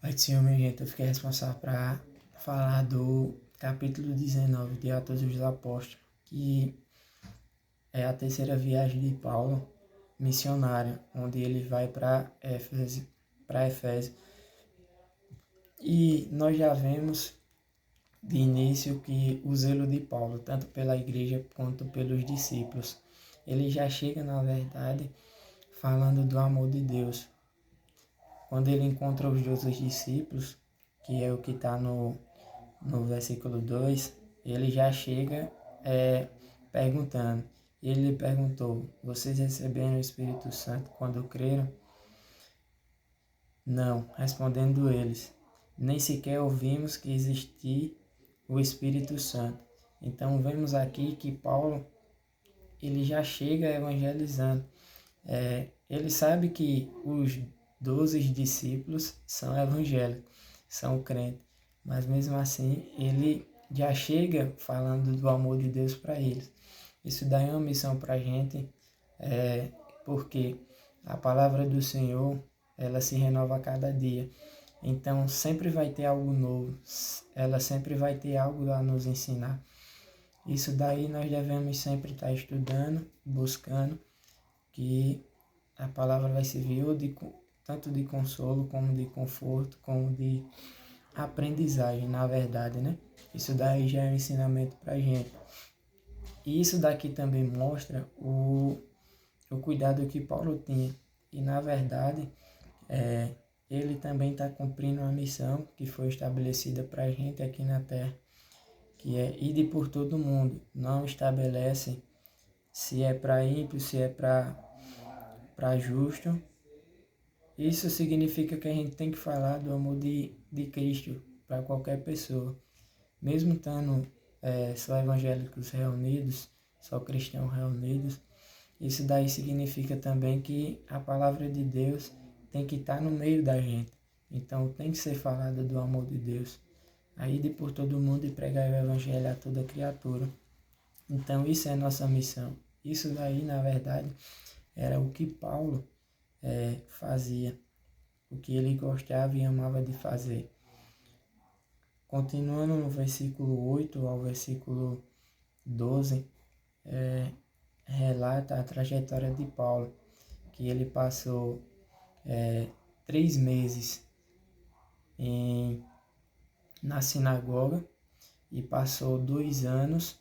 Pai do Senhor, minha gente, eu fiquei responsável para falar do capítulo 19 de Atos dos Apóstolos, que é a terceira viagem de Paulo, missionária, onde ele vai para Éfeso. E nós já vemos de início que o zelo de Paulo, tanto pela igreja quanto pelos discípulos, ele já chega, na verdade, falando do amor de Deus. Quando ele encontra os outros discípulos, que é o que está no versículo 2, ele já chega perguntando. Ele perguntou: vocês receberam o Espírito Santo quando creram? Não, respondendo eles, nem sequer ouvimos que existia o Espírito Santo. Então vemos aqui que Paulo ele já chega evangelizando. Ele sabe que os 12 discípulos são evangélicos, são crentes, mas mesmo assim ele já chega falando do amor de Deus para eles. Isso daí é uma missão para a gente, porque a palavra do Senhor ela se renova a cada dia. Então sempre vai ter algo novo, ela sempre vai ter algo a nos ensinar. Isso daí nós devemos sempre estar estudando, buscando, que a palavra vai servir tanto de consolo, como de conforto, como de aprendizagem, na verdade, né? Isso daí já é um ensinamento para a gente. E isso daqui também mostra o cuidado que Paulo tinha. E, na verdade, ele também está cumprindo uma missão que foi estabelecida para a gente aqui na Terra, que é ir por todo mundo. Não estabelece se é para ímpio, se é para justo. Isso significa que a gente tem que falar do amor de Cristo para qualquer pessoa. Mesmo estando só evangélicos reunidos, só cristãos reunidos, isso daí significa também que a palavra de Deus tem que estar no meio da gente. Então tem que ser falado do amor de Deus. Aí de por todo mundo e pregar o evangelho a toda criatura. Então isso é a nossa missão. Isso daí, na verdade, era o que Paulo fazia, o que ele gostava e amava de fazer. Continuando no versículo 8 ao versículo 12, relata a trajetória de Paulo, que ele passou 3 meses na sinagoga e passou 2 anos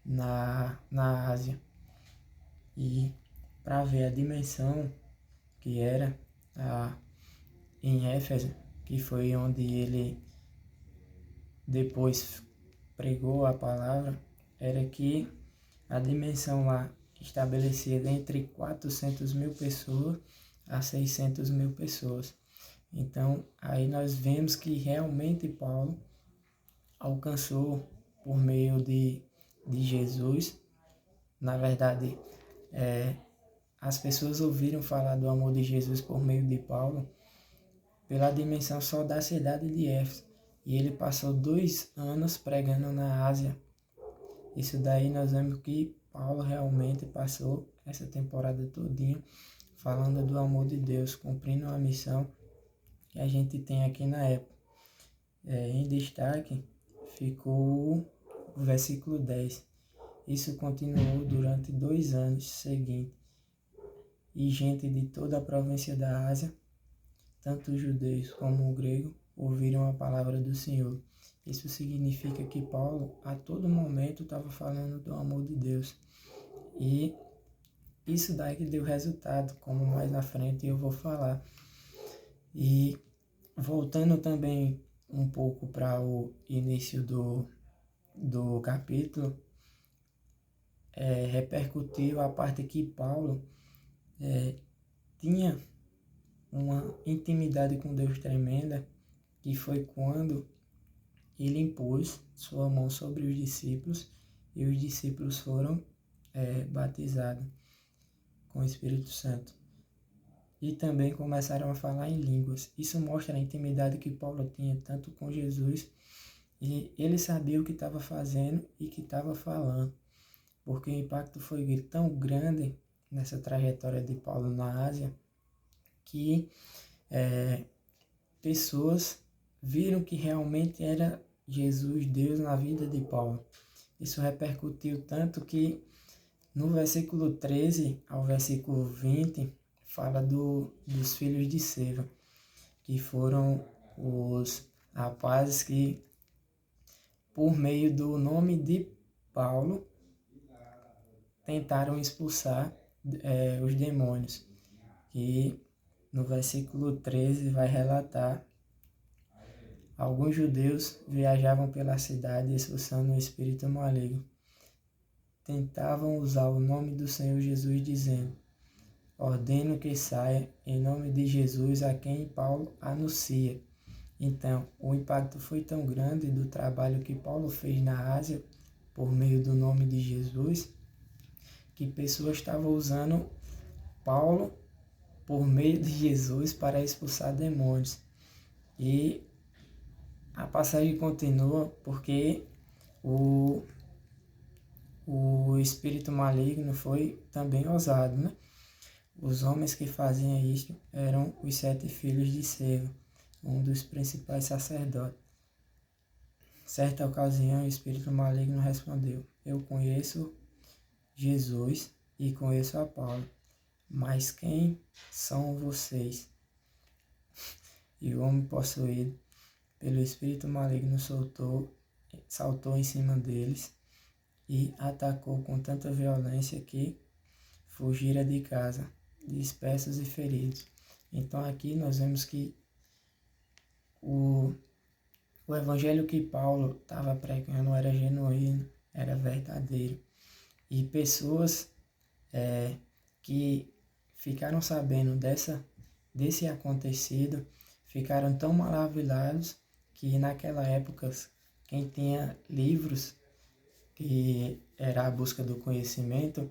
na Ásia. E para ver a dimensão que era em Éfeso, que foi onde ele depois pregou a palavra, era que a dimensão lá estabelecida entre 400 mil pessoas a 600 mil pessoas. Então, aí nós vemos que realmente Paulo alcançou por meio de Jesus. Na verdade, as pessoas ouviram falar do amor de Jesus por meio de Paulo pela dimensão só da cidade de Éfeso. E ele passou 2 anos pregando na Ásia. Isso daí nós vemos que Paulo realmente passou essa temporada todinha falando do amor de Deus, cumprindo uma missão que a gente tem aqui na época. Em destaque ficou o versículo 10. Isso continuou durante 2 anos seguintes. E gente de toda a província da Ásia, tanto os judeus como o grego, ouviram a palavra do Senhor. Isso significa que Paulo, a todo momento, estava falando do amor de Deus. E isso daí que deu resultado, como mais na frente eu vou falar. E voltando também um pouco para o início do capítulo, repercutiu a parte que Paulo tinha uma intimidade com Deus tremenda, que foi quando ele impôs sua mão sobre os discípulos e os discípulos foram batizados com o Espírito Santo. E também começaram a falar em línguas. Isso mostra a intimidade que Paulo tinha tanto com Jesus, e ele sabia o que estava fazendo e que estava falando, porque o impacto foi tão grande nessa trajetória de Paulo na Ásia, que pessoas viram que realmente era Jesus, Deus, na vida de Paulo. Isso repercutiu tanto que no versículo 13 ao versículo 20 fala dos filhos de Seva, que foram os rapazes que, por meio do nome de Paulo, tentaram expulsar os demônios. E no versículo 13 vai relatar: alguns judeus viajavam pela cidade expulsando o espírito maligno. Tentavam usar o nome do Senhor Jesus, dizendo: ordeno que saia em nome de Jesus a quem Paulo anuncia. Então, o impacto foi tão grande do trabalho que Paulo fez na Ásia, por meio do nome de Jesus, que pessoas estavam usando Paulo por meio de Jesus para expulsar demônios. E a passagem continua porque o espírito maligno foi também ousado, né? Os homens que faziam isto eram os 7 filhos de Seva, um dos principais sacerdotes. Certa ocasião, o espírito maligno respondeu: eu conheço Jesus e conheço a Paulo, mas quem são vocês? E o homem possuído pelo espírito maligno saltou em cima deles e atacou com tanta violência que fugiram de casa, dispersos e feridos. Então aqui nós vemos que o evangelho que Paulo estava pregando era genuíno, era verdadeiro. E pessoas que ficaram sabendo desse acontecido ficaram tão maravilhados que naquela época quem tinha livros, que era a busca do conhecimento,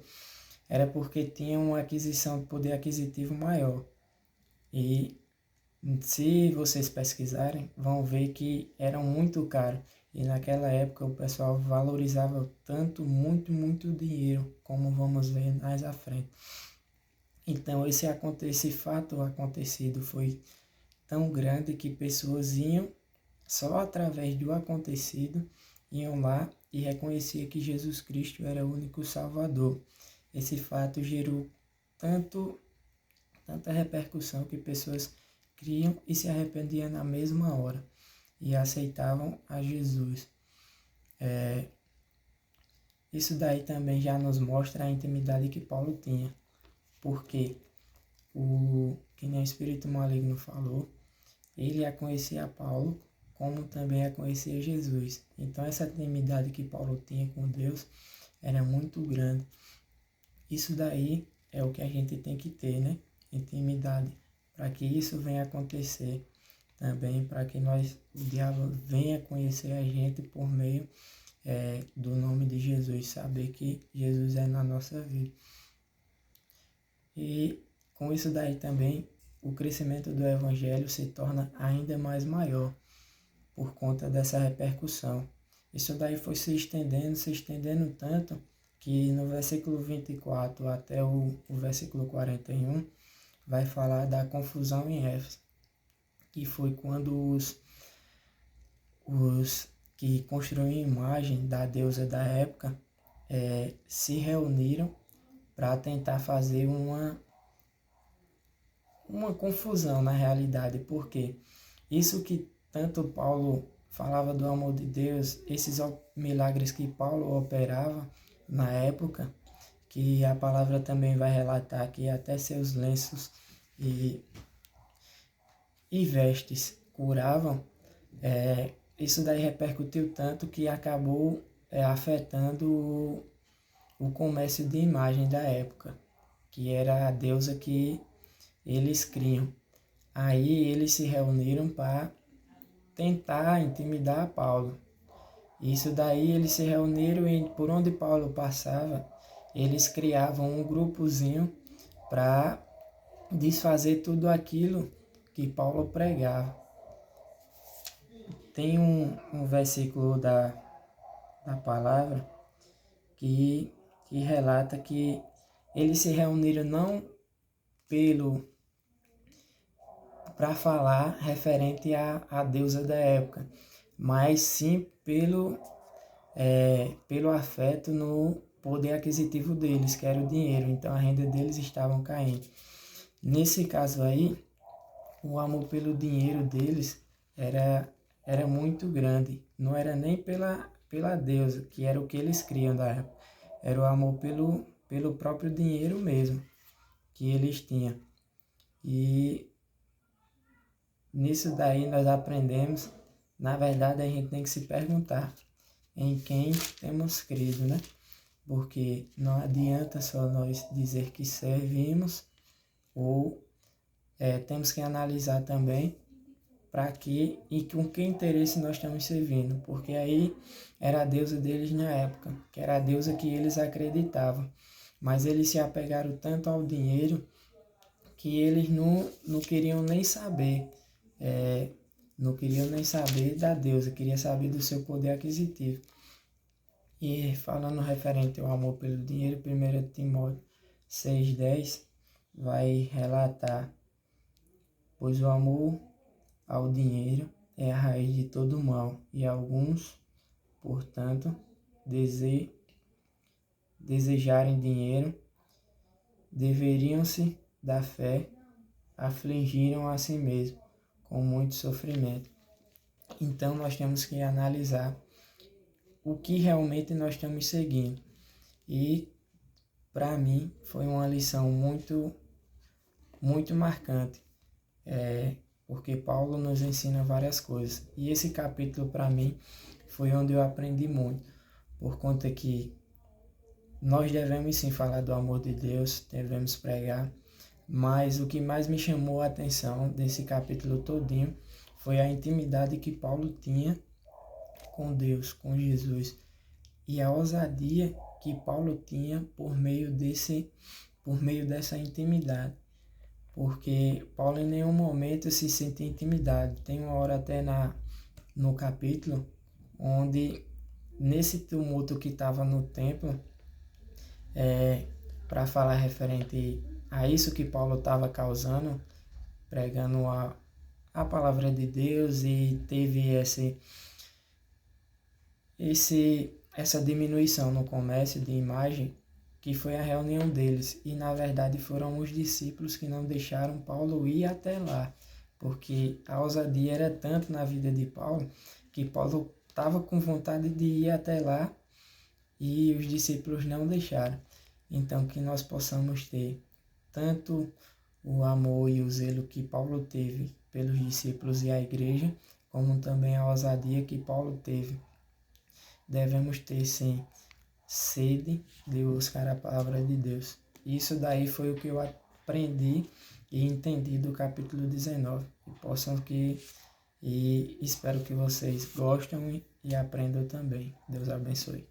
era porque tinha uma aquisição, poder aquisitivo maior. E se vocês pesquisarem, vão ver que eram muito caros. E naquela época o pessoal valorizava tanto, muito dinheiro, como vamos ver mais à frente. Então esse fato acontecido foi tão grande que pessoas iam, só através do acontecido, iam lá e reconheciam que Jesus Cristo era o único Salvador. Esse fato gerou tanta repercussão que pessoas criam e se arrependiam na mesma hora e aceitavam a Jesus. Isso daí também já nos mostra a intimidade que Paulo tinha, porque que nem o espírito maligno falou, ele a conhecia Paulo, como também a conhecia Jesus. Então essa intimidade que Paulo tinha com Deus era muito grande. Isso daí é o que a gente tem que ter, né? Intimidade, para que isso venha acontecer também, para que o diabo venha conhecer a gente por meio do nome de Jesus, saber que Jesus é na nossa vida. E com isso daí também o crescimento do evangelho se torna ainda mais maior por conta dessa repercussão. Isso daí foi se estendendo tanto que no versículo 24 até o versículo 41 vai falar da confusão em Éfeso, que foi quando os que construíam a imagem da deusa da época se reuniram para tentar fazer uma confusão na realidade, porque isso que tanto Paulo falava do amor de Deus, esses milagres que Paulo operava na época, que a palavra também vai relatar que até seus lenços e vestes curavam, isso daí repercutiu tanto que acabou afetando o comércio de imagem da época, que era a deusa que eles criam. Aí eles se reuniram para tentar intimidar Paulo. Isso daí eles se reuniram e por onde Paulo passava, eles criavam um grupozinho para desfazer tudo aquilo que Paulo pregava. Tem um versículo da palavra que relata que eles se reuniram não para falar referente à deusa da época, mas sim pelo afeto no poder aquisitivo deles, que era o dinheiro. Então a renda deles estava caindo. Nesse caso aí, o amor pelo dinheiro deles era muito grande. Não era nem pela deusa, que era o que eles criam da época. Era o amor pelo próprio dinheiro mesmo que eles tinham. E nisso daí nós aprendemos, na verdade a gente tem que se perguntar em quem temos crido, né? Porque não adianta só nós dizer que servimos, ou temos que analisar também para que e com que interesse nós estamos servindo, porque aí era a deusa deles na época, que era a deusa que eles acreditavam, mas eles se apegaram tanto ao dinheiro que eles não queriam nem saber, não queriam nem saber da deusa, queria saber do seu poder aquisitivo. E falando referente ao amor pelo dinheiro, 1 Timóteo 6,10 vai relatar: pois o amor ao dinheiro é a raiz de todo mal, e alguns, portanto, desejarem dinheiro, deveriam-se da fé, afligiram a si mesmo com muito sofrimento. Então nós temos que analisar o que realmente nós estamos seguindo. E para mim foi uma lição muito, muito marcante, porque Paulo nos ensina várias coisas. E esse capítulo para mim foi onde eu aprendi muito, por conta que nós devemos sim falar do amor de Deus, devemos pregar, mas o que mais me chamou a atenção desse capítulo todinho foi a intimidade que Paulo tinha com Deus, com Jesus, e a ousadia que Paulo tinha por meio dessa intimidade, porque Paulo em nenhum momento se sente intimidado. Tem uma hora até no capítulo onde, nesse tumulto que estava no templo, para falar referente a isso que Paulo estava causando, pregando a palavra de Deus, e teve essa diminuição no comércio de imagem, que foi a reunião deles. E na verdade foram os discípulos que não deixaram Paulo ir até lá, porque a ousadia era tanto na vida de Paulo, que Paulo estava com vontade de ir até lá e os discípulos não deixaram. Então que nós possamos ter tanto o amor e o zelo que Paulo teve pelos discípulos e a igreja, como também a ousadia que Paulo teve. Devemos ter, sim, sede de buscar a palavra de Deus. Isso daí foi o que eu aprendi e entendi do capítulo 19. E espero que vocês gostem e aprendam também. Deus abençoe.